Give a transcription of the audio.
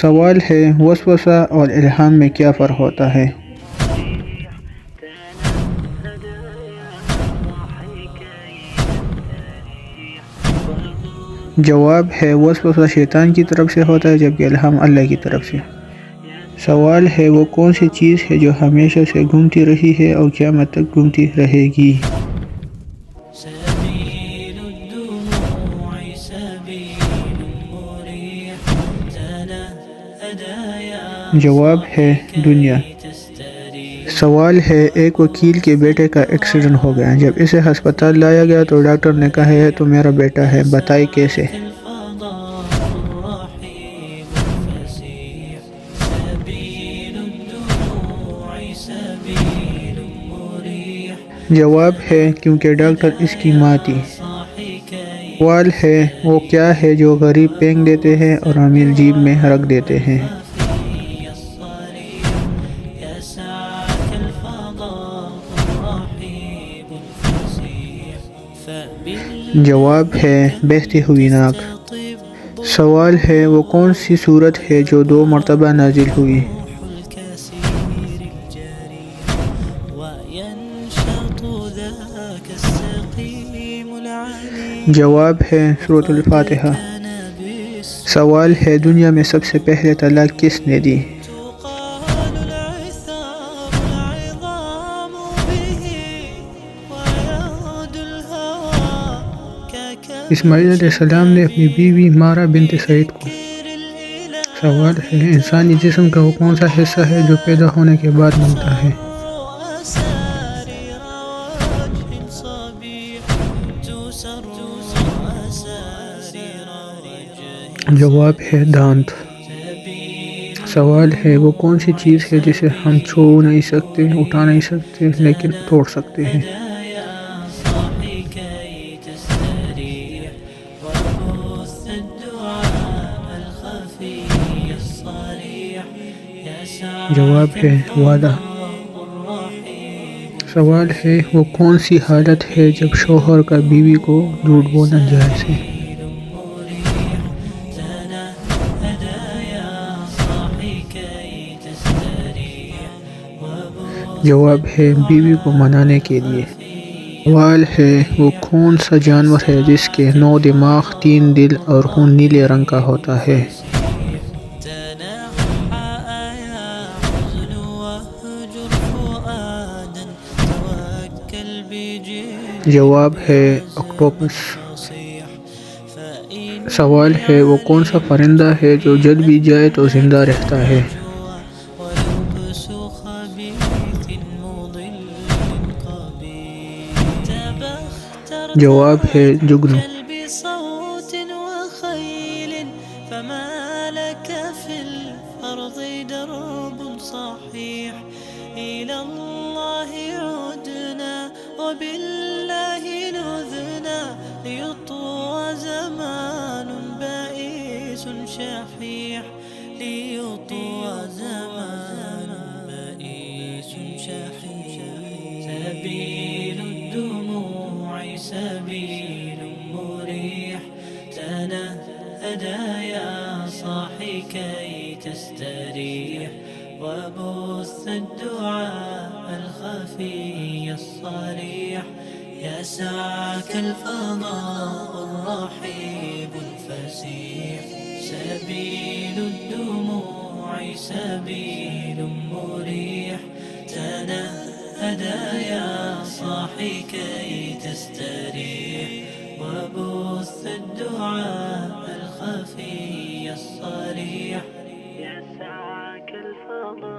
سوال ہے وسوسہ اور الہام میں کیا فرق ہوتا ہے؟ جواب ہے وسوسہ شیطان کی طرف سے ہوتا ہے جبکہ الہام اللہ کی طرف سے۔ سوال ہے وہ کون سی چیز ہے جو ہمیشہ سے گھومتی رہی ہے اور قیامت تک گھومتی رہے گی؟ جواب ہے دنیا۔ سوال ہے ایک وکیل کے بیٹے کا ایکسیڈنٹ ہو گیا، جب اسے ہسپتال لایا گیا تو ڈاکٹر نے کہا ہے تو میرا بیٹا ہے، بتائیں کیسے؟ جواب ہے کیونکہ ڈاکٹر اس کی ماں تھی۔ سوال ہے وہ کیا ہے جو غریب پھینک دیتے ہیں اور امیر جیب میں رکھ دیتے ہیں؟ جواب ہے بہتی ہوئی ناک۔ سوال ہے وہ کون سی سورت ہے جو 2 مرتبہ نازل ہوئی؟ جواب ہے سورۃ الفاتحہ۔ سوال ہے دنیا میں سب سے پہلے طلاق کس نے دی؟ اسماعیل علیہ السلام نے اپنی بیوی مارا بنت سعید کو۔ سوال ہے انسانی جسم کا وہ کون سا حصہ ہے جو پیدا ہونے کے بعد ملتا ہے؟ جواب ہے دانت۔ سوال ہے وہ کون سی چیز ہے جسے ہم چھو نہیں سکتے، اٹھا نہیں سکتے لیکن توڑ سکتے ہیں؟ جواب ہے وعدہ۔ سوال ہے وہ کون سی حالت ہے جب شوہر کا بیوی کو جھوٹ بولنا جائز ہے؟ جواب ہے بیوی کو منانے کے لیے۔ سوال ہے وہ کون سا جانور ہے جس کے 9 دماغ، 3 دل اور خون نیلے رنگ کا ہوتا ہے؟ جواب ہے آکٹوپس۔ سوال ہے وہ کون سا پرندہ ہے جو جل بھی جائے تو زندہ رہتا ہے؟ جواب ہے جگنو۔ وبالله نذنا ليطوى زمان بائس شحيح ليطوى زمان بائس شحيح سبيل الدموع سبيل مريح تنهدى يا صاحي كي تستريح وبث الدعاء الخفي الصريح يسعك الفضاء الرحيب الفسيح سبيل الدموع سبيل مريح تنهدى يا صاحي كي تستريح وبث الدعاء الخفي الصريح يسعك الفضاء